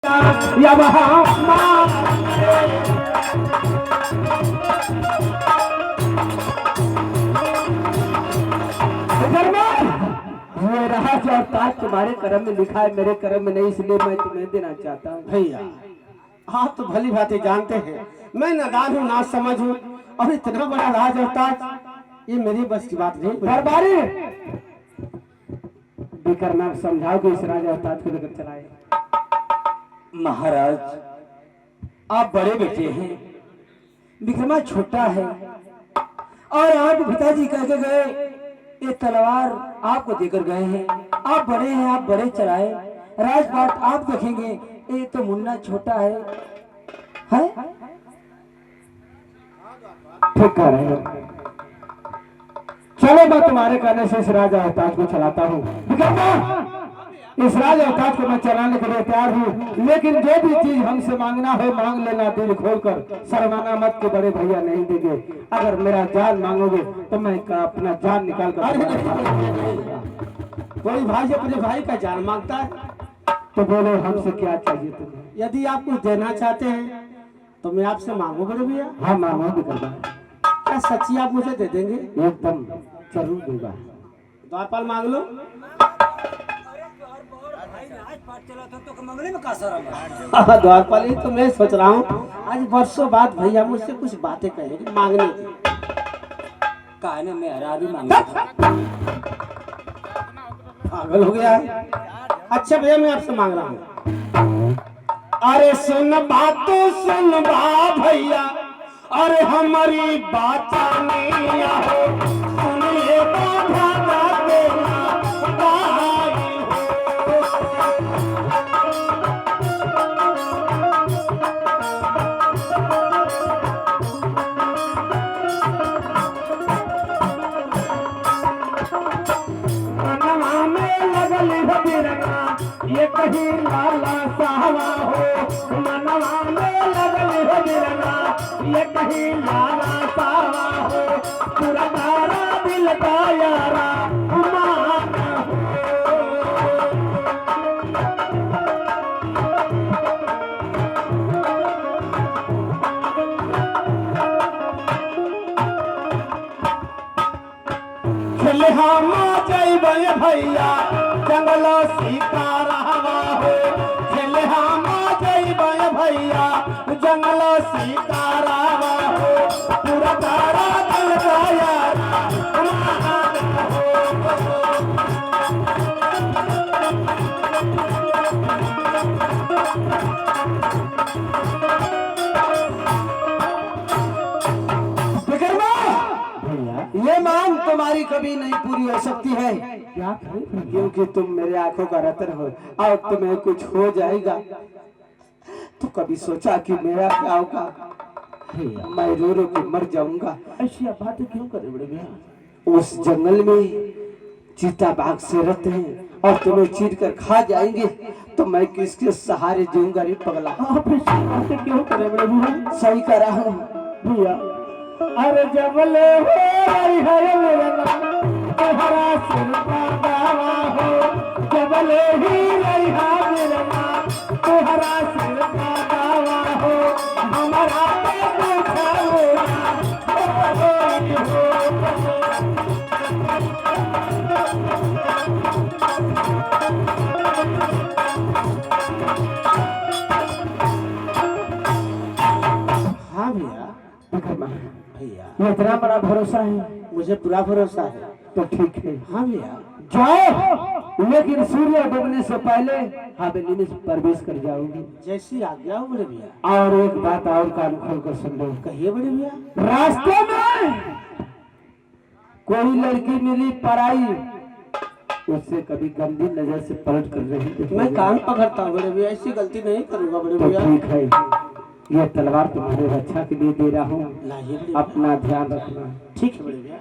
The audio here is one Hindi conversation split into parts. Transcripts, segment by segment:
ना या वहाँ ये रहा जो अवतार तुम्हारे कर्म में लिखा है, मेरे कर्म में नहीं, इसलिए मैं तुम्हें देना चाहता हूँ। भैया आप तो भली बातें जानते हैं, मैं नादान हूँ, ना समझ हूँ, और इतना बड़ा राज अवतार ये मेरी बस की बात नहीं। दरबारी विकर्मा समझाओ कि इस राज अवतार को लेकर चलाए। महाराज आप बड़े बेटे हैं, विक्रमा छोटा है, और आप पिताजी कह के गए ये तलवार आपको देकर गए हैं। आप बड़े हैं, आप बड़े चलाए, राजपाट आप देखेंगे, ये तो मुन्ना छोटा है, ठीक कह रहे हो। चलो मैं तुम्हारे कहने से इस राज अवतार को चलाता हूँ। विकर्मा इस राज अवतार को मैं चलाने के लिए तैयार हूँ, लेकिन जो भी चीज हमसे मांगना है मांग लेना दिल खोलकर, शर्माना मत के बड़े भैया नहीं देंगे। अगर मेरा जान मांगोगे तो मैं अपना जान निकाल कर कोई भाई अपने भाई का जान मांगता है तो बोलो हमसे क्या चाहिए तुम्हें? यदि आप कुछ देना चाहते हैं तो मैं आपसे मांगू बड़े भैया। हाँ मांगो विकर्मा, क्या सच्ची आप मुझे दे देंगे? एकदम जरूर दूंगा। द्वारपाल मांग लो। द्वारपाल ही तो मैं सोच रहा हूँ, आज वर्षों बाद भैया मुझसे कुछ बातें कहेंगे मांगने की। कहने में हरा भी मांगा था। पागल हो गया है। अच्छा भैया मैं आपसे मांग रहा हूँ। अरे सुन बातो सुन बा भैया, अरे हमारी बात नहीं हो, सुनिए बाधा ना देना भाई मनवा में लगल हो बिरना ये कहीं लाला साहवा हो, मनवा में लगल हो बिरना ये कहीं लाला साहवा हो, पूरा तारा दिल का यारा माना हो। खेले हम जैबे भैया जंगल शिकार हवा हो, खेले हम जैबे भैया जंगल शिकार हवा हो, पूरा तारा दिल का यारा माना हो। विकर्मा ये मांग तुम्हारी कभी नहीं पूरी हो सकती है। क्या? क्योंकि तुम मेरे आंखों का रतन हो, और तुम्हें कुछ हो जाएगा तो कभी सोचा कि मेरा क्या होगा? मैं रो रो के मर जाऊंगा। ऐसी बातें क्यों करे बड़े भैया? उस जंगल में चीता बाघ से रहते हैं और तुम्हें चीर कर खा जाएंगे तो मैं किसके सहारे जीऊंगा? रे पगला, आप ऐसी बातें क्यों करे बड़े भैया? सही कर रहा हूँ भैया अरे जबले हो रही है मेरा नाम, तुम्हारा सिर का दावा हो, जबले ही रही है मेरा नाम, तुम्हारा सिर का दावा हो, हमारा पे पूछा हाँ भैया। भैया ये इतना बड़ा भरोसा है? मुझे पूरा भरोसा है। तो ठीक है। हाँ भैया जाओ, लेकिन सूर्य डूबने से पहले हवेली में प्रवेश कर जाओगी। जैसी आज्ञा हो बड़े भैया। और एक बात और कान खोल कर सुन लो। कहिए बड़े भैया। रास्ते में कोई लड़की मिली पराई, उससे कभी गंदी नजर से पलट कर रही। मैं कान पकड़ता हूँ बड़े भैया, ऐसी गलती नहीं करूँगा बड़े तो भैया। ठीक है, यह तलवार तुम्हारे रक्षा के लिए दे रहा हूँ, लाइए बड़े भैया। अपना ध्यान रखना। ठीक है बड़े भैया।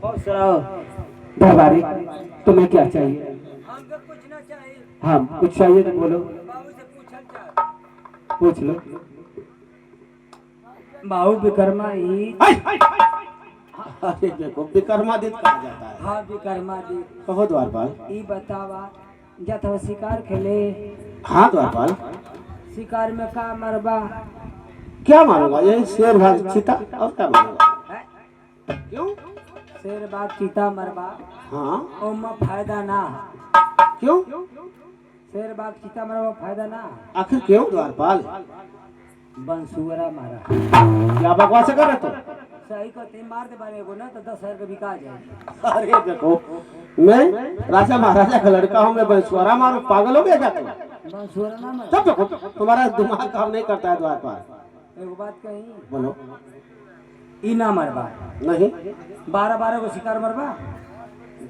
और सुनाओ दरबारी तुम्हें क्या चाहिए? हमको पूछना चाहिए, हाँ कुछ चाहिए तो बोलो, बाबू से पूछना चाहिए। पूछ लो। बाबू विकर्मा ही। अरे देखो विक्रमादित्य कहा जाता है। हाँ विकर्मा दी। कहो द्वारपाल। ई बतावा जात हो शिकार खेले। हाँ द्वारपाल, शिकार में का मरबा क्या मारूंगा? ये शेर भाग चीता और क्या मारूंगा? है? क्यों? शेर बाग चीता मरबा हाँ ओमा फायदा ना। क्यों? शेर बाग चीता मरबा फायदा ना। आखिर क्यों द्वारपाल? बंसुअरा मारा। क्या बकवास कर रहे तुम? सही कहते मार दे बारे को ना तो 10,000 का बिका जाए। अरे देखो, मैं राजा महाराजा का लड़का हूँ, मैं बंसुआरा मारू? पागल हो गया क्या तुम? बंसुअरा ना मर। तब देखो तुम्हारा दिमाग काम नहीं करता है द्वारपाल। एक बात कही, बोलो। ई ना मरबा। नहीं, 12-12 को शिकार मरबा।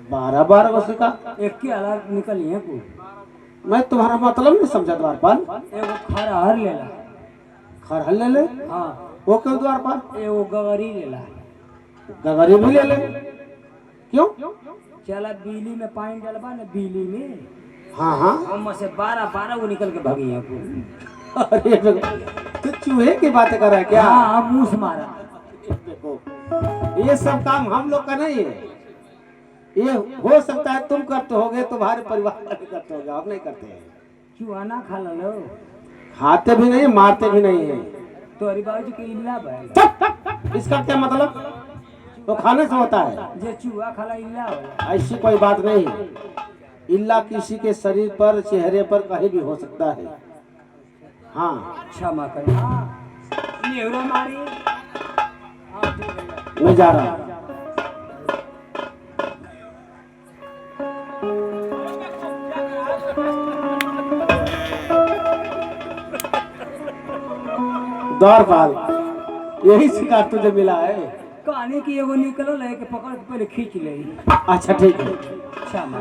12-12 को शिकार? एक के अलग निकली है को। मैं तुम्हारा मतलब नहीं समझा द्वारपाल। एगो खरहर लेला। खरहल ले ले? हाँ। वो क्यों द्वारपाल? एगो गगरी लेला। गगरी भी ले ले? क्यों? चला बिजली में पानी डलबा ना, बिजली में हाँ हाँ। हम से 12-12 को निकल के भागी है को। अरे देखो, तो चूहे की बातें कर रहा है क्या? हाँ मूस मारा। देखो, ये सब काम हम लोग का नहीं है। ये हो सकता है तुम करते होगे, तुम्हारे परिवार वाले करते होगे, हम नहीं करते हैं। चुआना खा लो। खाते भी नहीं, मारते भी नहीं है। तो अरे बाबू के इल्ला बैल। चुप! इसका क्या मतलब? तो खाने से होता है? जे चूहा खाला इल्ला होला। ऐसी कोई बात नहीं है। इल्ला किसी के शरीर पर, चेहरे पर कहीं भी हो सकता है। हाँ, क्षमा कर। हाँ नेवरा मारी। हाँ ठीक है। मैं जा रहा हूँ। द्वारपाल, यही शिकार तुझे मिला है? कहानी की एगो निकलो ले के पकड़ के पहले खींच ले। अच्छा ठीक है। क्षमा।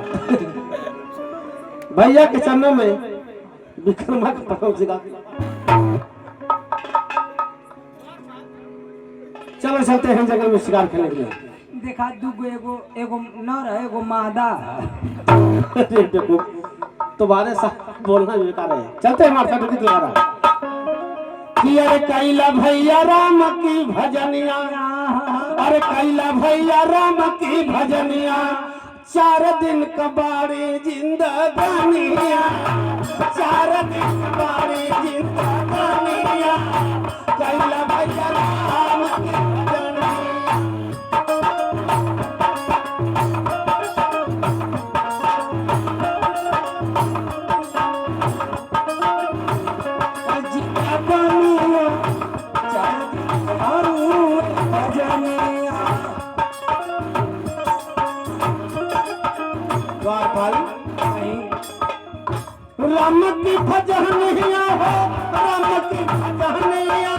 भैया के चरणों में विक्रमा का प्रथम शिकार। चलो चलते हैं जंगल में शिकार खेलने के लिए। देखा दूगो एगो नर है एगो मादा। अरे देखो, तुम्हारे साथ बोलना बेकार है। चलते हैं हमारे साथ दोबारा। कि अरे कैला भैया राम की भजनिया, अरे कैला भैया राम की भजनिया, 4 दिन कबाड़ी जिंदगानिया, 4 दिन कबाड़ी जिंदगानिया, कैला भैया राम की भजनिया। राम की भजनिया हो, राम की भजनिया,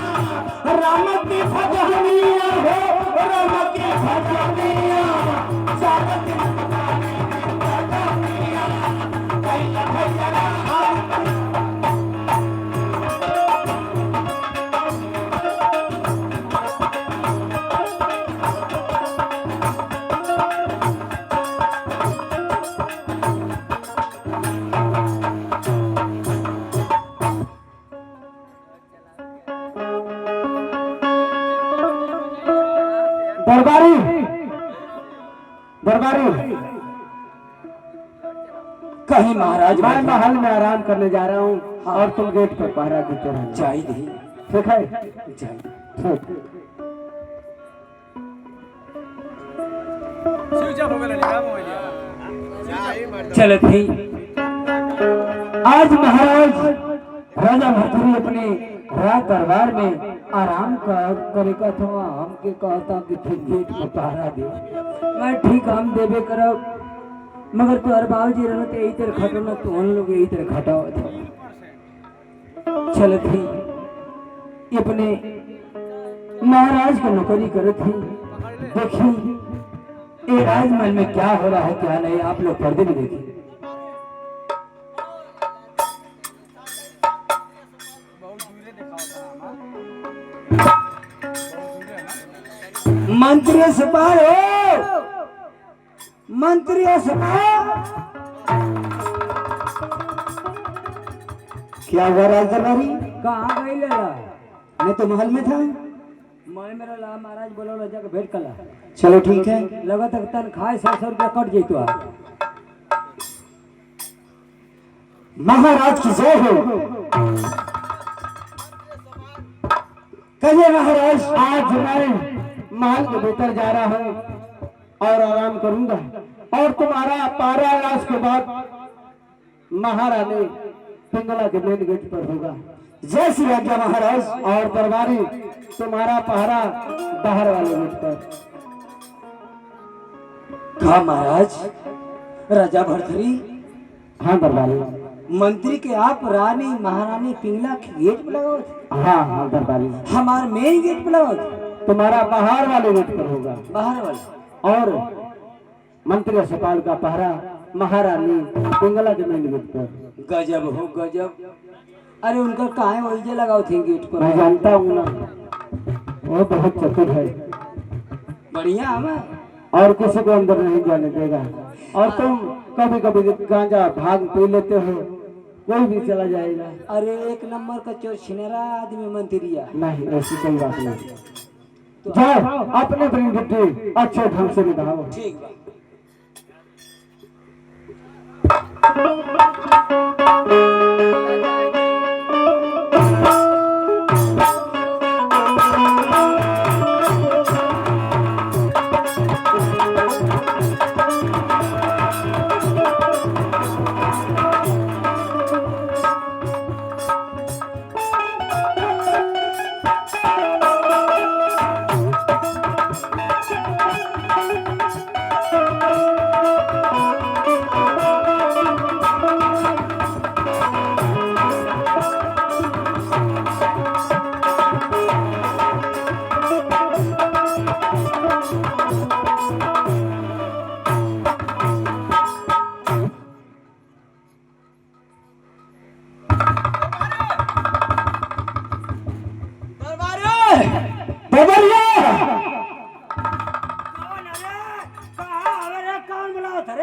राम की भजनिया हो, राम की भजनिया, 4 दिन भजनिया, कैला भैया राम। दरबारी, दरबारी, कहीं महाराज मैं महल में आराम करने जा रहा हूँ और तुम गेट पर पहरा देते रहना। चाहिए। ठीक है? चाहिए। ठीक। चलो थी आज महाराज राजा भरतरी अपने राज दरबार में आराम करे का था। हमके कहता कि ठीक गेट में पहरा दे। मैं ठीक हम देवे करब, मगर तो हर बाबूजी रहते यही तरह खटो ना, तो उन लोग यही तरह खटाओ था। चल थी अपने महाराज का नौकरी करे थी। देखिए ये राजमहल में क्या हो रहा है क्या नहीं, आप लोग पर्दे में देखिए। मंत्री सभा हो, मंत्री सभा। क्या हुआ राज दरबारी? कहाँ गई लेला? मैं तो महल में था। मैं मेरा ला महाराज बोलो ला जाके भेंट कला। चलो ठीक है। लगा तक तनख्वाह 100 रुपया कट जैतो। महाराज की जय हो। कहिए महाराज। आज मैं महल के भीतर जा रहा हूँ और आराम करूंगा और तुम्हारा पहरायास के बाद महारानी पिंगला के मेन गेट पर होगा। जय श्री राजा महाराज। और दरबारी तुम्हारा पहरा बाहर वाले गेट पर। हाँ महाराज। राजा भरथरी। हाँ दरबारी। मंत्री के आप रानी महारानी पिंगला के गेट पे लगाओ थे। हाँ हाँ दरबारी। हमारे मेन गेट पे लगाओ थे। तुम्हारा बाहर वाले गेट पर होगा। बाहर वाले। और मंत्री सपाल का पहरा महारानी पिंगला के मेन गेट पर। गजब हो गजब। अरे उनका कहाँ वही लगाओ थे गेट पर। मैं जानता हूँ ना, वो बहुत चतुर है बढ़िया हमें और किसी को अंदर नहीं जाने देगा। और तुम कभी कभी गांजा भांग पी लेते हो, कोई भी चला जाएगा। अरे एक नंबर का चोर छिनेरा आदमी मंत्रिया। नहीं ऐसी कोई बात नहीं। जाओ अपने अपनी ड्यूटी अच्छे ढंग से निभाओ। ठीक बा।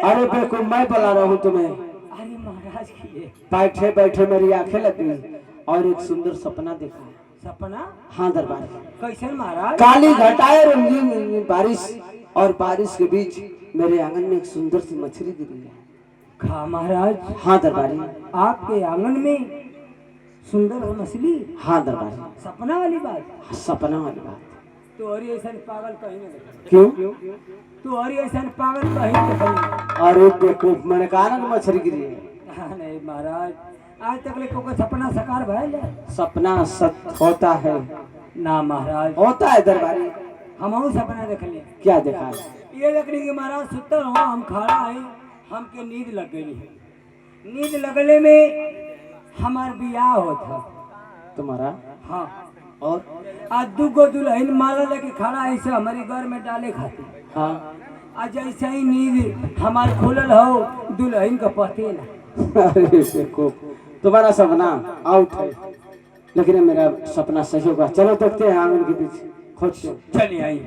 अरे बेवकूफ, मैं बुला रहा हूँ तुम्हें। अरे महाराज की बैठे बैठे मेरी आंखें लगी और एक सुंदर सपना देखा। सपना। हाँ दरबार। कैसे महाराज। काली घटाए रंगीन बारिश और बारिश के बीच मेरे आंगन में एक सुंदर सी मछली गिरी है। खा महाराज। हाँ दरबारी। आपके आंगन में सुंदर मछली। हाँ दरबारी। सपना वाली बात। सपना वाली बात। तो अरे ऐसा पागल कहीं नहीं। क्यों? तो अरे ऐसा पागल कहीं नहीं। अरे बेवकूफ, मैंने कहा ना मछली गिरी है। हाँ नहीं महाराज, आज तक लेको को सपना साकार भइल है। सपना सत्य होता है ना महाराज। होता है दरबारी। हम सपना देख ले। क्या देखा है? ये देखने के महाराज सुतल हो, हम खड़ा है, हमके नींद लग गई। नींद लगने में हमार बियाह होता। तुम्हारा? हाँ। और आज दुगो दुल्हन माला लेके खड़ा है, इसे हमारे घर में डाले खाते। हाँ। आज ऐसा ही नींद हमारे खुलल हो, दुल्हन का पते ना। अरे बेवकूफ, तुम्हारा सपना आउट है, लेकिन मेरा सपना सही होगा। चलो देखते हैं आंगन के पीछे खोजते। चलिए आई।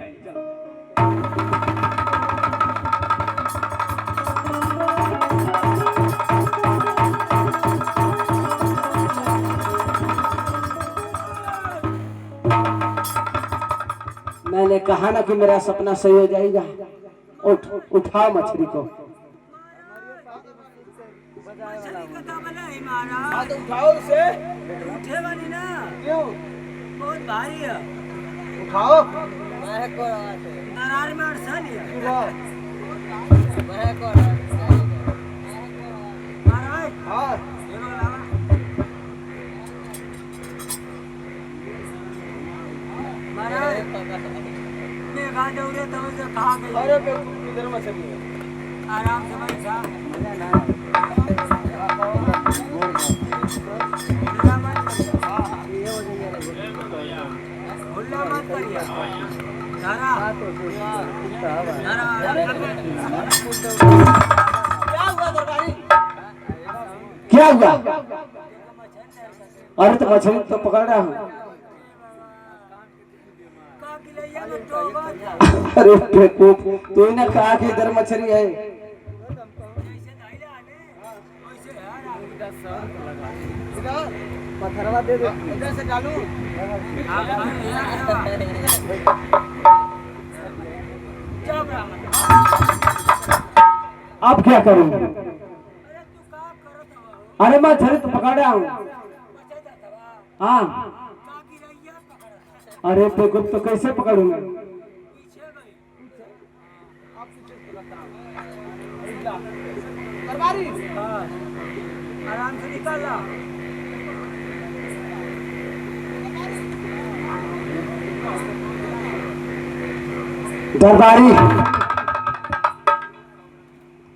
मैंने कहा ना कि मेरा सपना सही हो जाएगा। उठाओ मछली को। उठाओ उसे। उठे बनी ना। क्यों? बहुत भारी है। उठाओ। दरार में अड़सा लिया। हाँ। अरे किधर मछली है? आराम से बैठा। हुल्ला मत करिए। क्या हुआ? अरे तो मछली तो पकड़ रहा हूँ। अरे बेवकूफ, तूने कहा कि इधर मछली है। पत्थरवा दे दे, इधर से डालू। अब क्या करूं? अरे मैं थोड़ी तो पकड़ रहा हूँ। हाँ अरे देखो तो कैसे पकड़ूंगा? आराम से निकाल ला। दरबारी,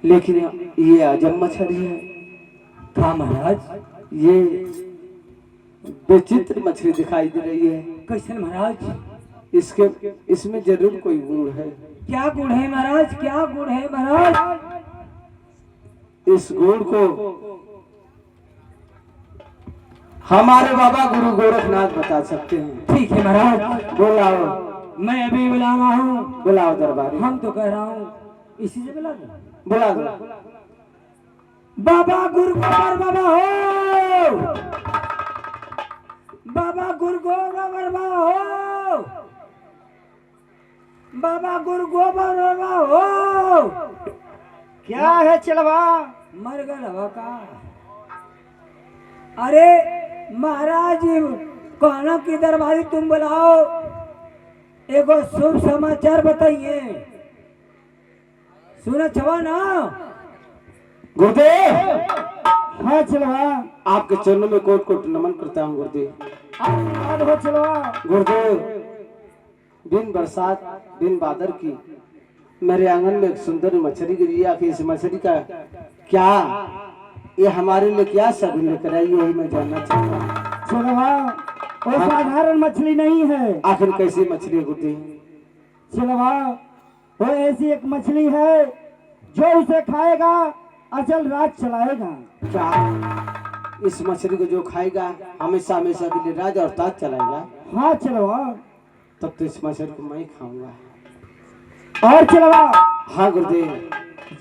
लेकिन ये अजब मछली है। था महाराज, ये विचित्र मछली दिखाई दे रही है। कैसे महाराज? इसमें जरूर कोई गुण है। क्या गुण है महाराज? क्या गुण है महाराज? इस गुण को हमारे बाबा गुरु गोरखनाथ बता सकते हैं। ठीक है महाराज, बुलाओ। मैं अभी बुला रहा हूँ। बुलाओ दरबारी। हम तो कह रहा हूँ इसी से बुला दो। बुला दो। बाबा गुरु गोबर बाबा हो, बाबा गुरु गोबर बाबा हो, बाबा गुरु गोबर बाबा हो। क्या है चलवा? मर गया का? अरे महाराज कहना की दरबारी तुम बुलाओ, एगो शुभ समाचार बताइए। सुना छवा ना? गुरुदेव, हाँ चलवा। आपके चरणों में कोट कोट नमन करता हूँ गुरुदेव। हो चलवा। गुरुदेव, बिन बरसात बिन बादर की मेरे आंगन में एक सुंदर मछली गिरी। आखिर इस मछली का क्या, ये हमारे लिए क्या शगुन लेकर आई, यही मैं जानना चाहता हूँ। चलवा, वो साधारण मछली नहीं है। आखिर कैसी मछली है गुरुदेव? चलवा, वो ऐसी एक मछली है जो उसे खाएगा अचल राज चलाएगा। क्या इस मछली को जो खाएगा हमेशा हमेशा के लिए राज और ताज चलाएगा? हाँ चलवा। तब तो इस मछली को मैं ही खाऊंगा। और चलवा, हाँ गुरुदेव।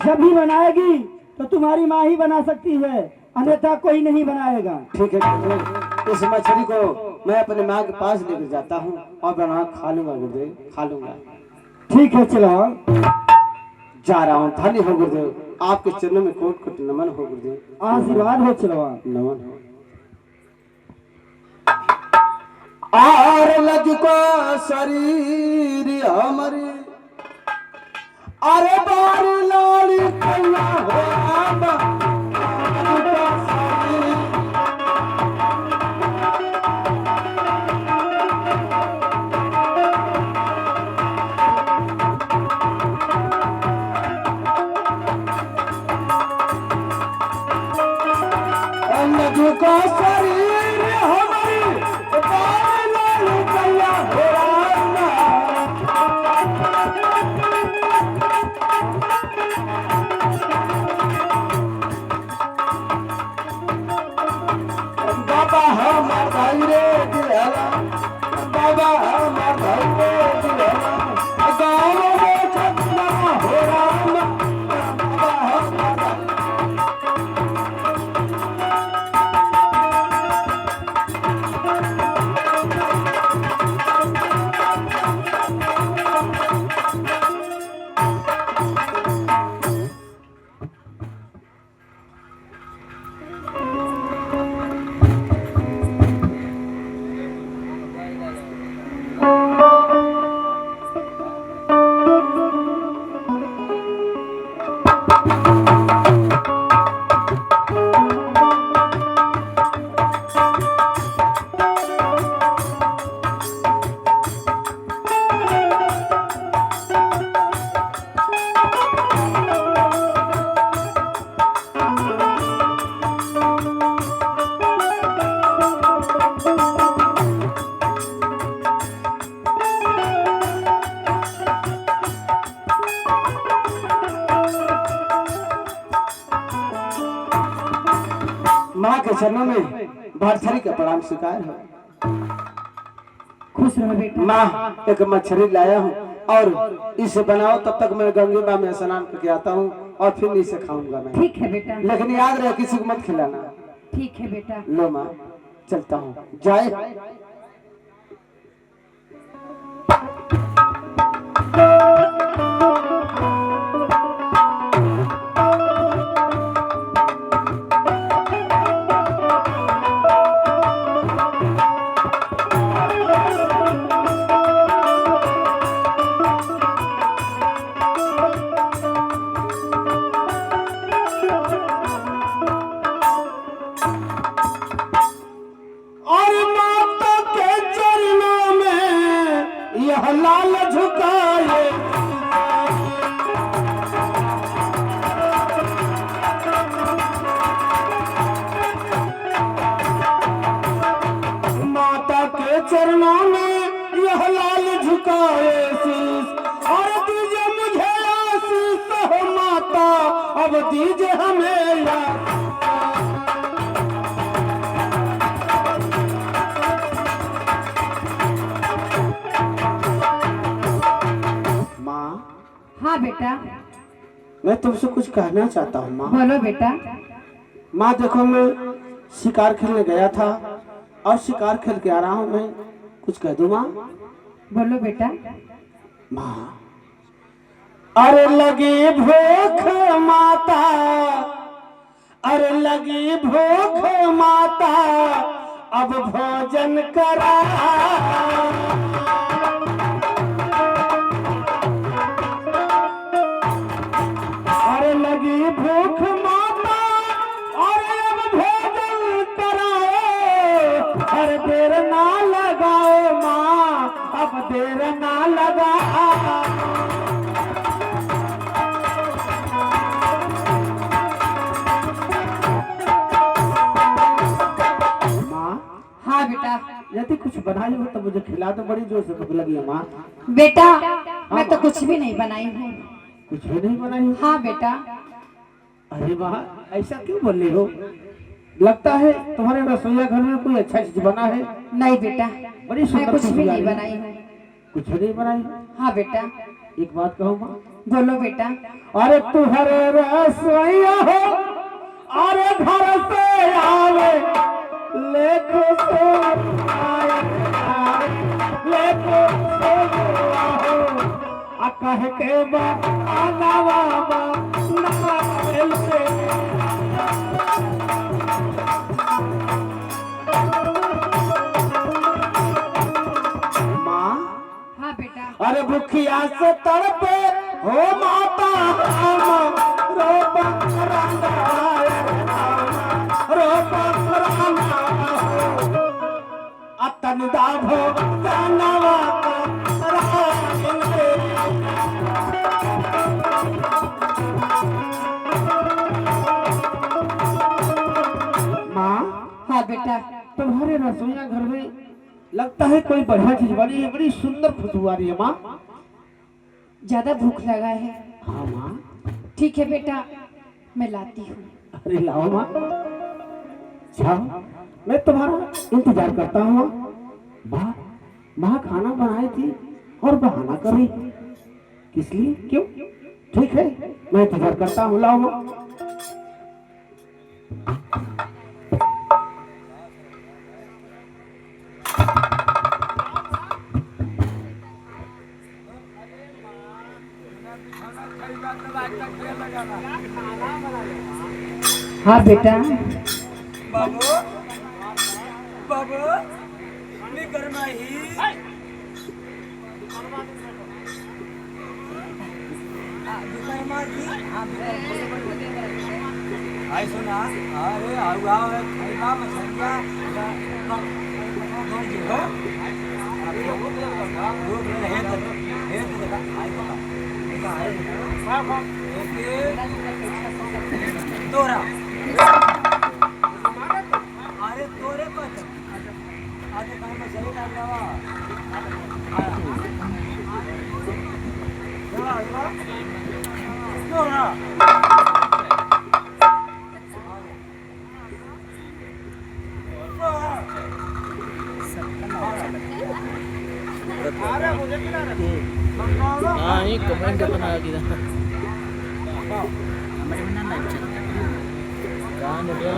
जब भी बनाएगी तो तुम्हारी माँ ही बना सकती है, अन्यथा कोई नहीं बनाएगा। ठीक है गुरुदेव, इस मछली को मैं अपने माँ के पास लेकर जाता हूँ और बना खा लूंगा गुरुदेव, खा लूंगा। ठीक है चलवा। जा रहा हूँ। धन्य हो गुरुदेव, आपके चरणों में कोट कोट नमन हो गुरुदेव। आशीर्वाद हो चलवा। नमन हो। आर लजको शरीर हमारी, अरे बार लाली कन्या हो आबा, लजको शरीर। लजको शरीर हमारी, बार लाली कन्या हो आबा। बाबा हमार भाई रे दिलहला, बाबा हमार भाई रे दिलहला, गाँव में छतना हो राम, बाबा हमार भाई। माँ के चरणों में भरथरी का प्रणाम स्वीकार है। खुश रहो बेटा। माँ, एक मछली लाया हूँ और इसे बनाओ, तब तक मैं गंगे माँ में स्नान करके आता हूँ और फिर इसे खाऊंगा मैं। ठीक है बेटा। लेकिन याद रहे किसी को मत खिलाना। ठीक है बेटा। लो माँ, चलता हूँ। जाए। चरणों में यह लाल झुकाए शीस और दीजिए मुझे आशीष हो माता अब दीजिए हमें याद। माँ हाँ बेटा। मैं तुमसे कुछ कहना चाहता हूँ माँ। बोलो बेटा। माँ देखो मैं शिकार खेलने गया था और शिकार खेल के आ रहा हूँ, मैं कुछ कह दूँ माँ? बोलो बेटा। माँ अरे लगी भूख माता, अरे लगी भूख माता अब भोजन करा। अरे लगी भूख माता अरे अब भोजन कराओ, अरे देर ना लगाओ माँ अब देर ना लगाओ। हाँ बेटा। यदि कुछ बनाई हो तो मुझे खिला दो, बड़ी जोर से भूख लगी है माँ। बेटा मैं तो कुछ भी नहीं बनाई हूँ। कुछ भी नहीं बनाई हो? हाँ बेटा। अरे माँ ऐसा क्यों बोल रही हो? लगता है तुम्हारे रसोईया घर में कोई अच्छा चीज बना है। नहीं बेटा बड़ी मैं सुंदर कुछ भी खुशबू आ नहीं रही है। बनाई हूँ। कुछ भी नहीं बनाई? हाँ बेटा। एक बात कहो माँ। बोलो बेटा। अरे तुम्हारे रसोईया हो अरे घर से आवे लेको से आए, लेको से आओ आ कह के बा आना बाबा ना मिलते। माँ हाँ बेटा। अरे भूखिया से तड़पे हो माता हम रोपा अतन दाभो जानवा माँ हाँ बेटा। तुम्हारे रसोईया घर में लगता है कोई बढ़िया चीज बनी है, बड़ी सुंदर खुशबू आ रही है माँ। ज्यादा भूख लगा है। हाँ माँ। ठीक है बेटा मैं लाती हूँ। अरे लाओ माँ, जाओ मैं तुम्हारा इंतजार करता हूँ। माँ माँ खाना बनाई थी और बहाना कर रही, किस लिए क्यों? ठीक है मैं इंतजार करता हूँ, लाओ माँ। हाँ बेटा। बाबू बाबू मी गरमाही आई सुना अरे आउआ खाइबा मछलिया तोरा अरे तोरे पर आगे काम में सही डाल जावा तोरा ini kemarin dia pernah lagi dah. Kan dia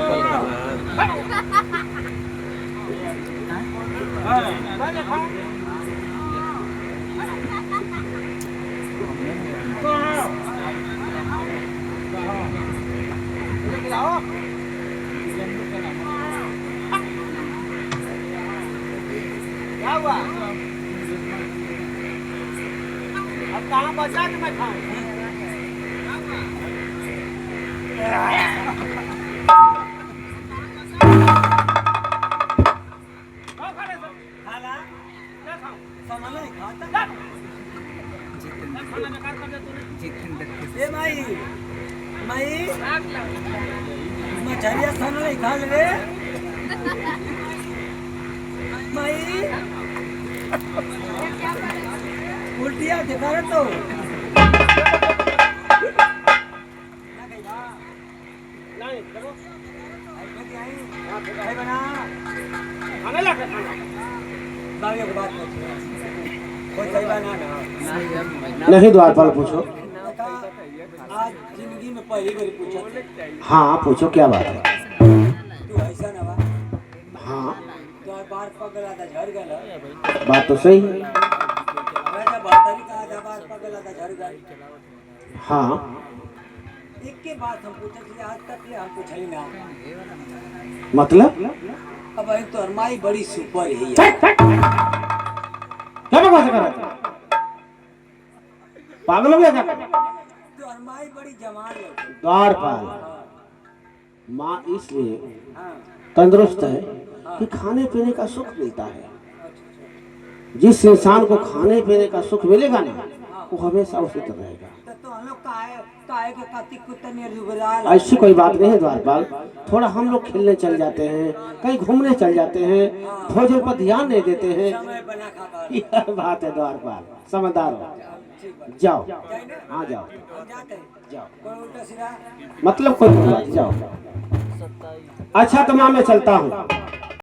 अब कहाँ बचा कि मैं खाऊं? खाला क्या खाऊं? सामान नहीं खाता ए माई माई मछलिया सामान नहीं खा ले माई दिया देखा रहे तो खाने ला के खाना नहीं द्वारपाल पूछो। आज जिंदगी में पहली बार पूछा हाँ पूछो क्या बात है। तू ऐसा ना बा हाँ तो बार पगला था झड़ गया बात तो सही है। राजा बातारी का आधा बार पगला था झड़ गया हाँ एक के बाद हम पूछे थे आज तक ले हम पूछली ना मतलब अब अभी तो अरमाई बड़ी सुपर है क्या बकवास कर रहा था? पागल हो गया क्या? तो अरमाई बड़ी जवान लगती द्वारपाल माँ इसलिए हाँ तंदुरुस्त है कि खाने पीने का सुख मिलता है। जिस इंसान को खाने पीने का सुख मिलेगा ना वो हमेशा उसी तरह रहेगा। तो हम लोग काहे के कातिक कुत्ते ने रुगराल ऐसी कोई बात नहीं है द्वारपाल। थोड़ा हम लोग खेलने चल जाते हैं, कहीं घूमने चल जाते हैं, भोजन पर ध्यान नहीं देते हैं। समय बना खा कर यह बात है द्वारपाल, समझदार हो। जाओ हाँ जाओ हम जाते हैं जाओ कोई उल्टा सीधा मतलब कोई बात जाओ। अच्छा तो माँ मैं चलता हूँ।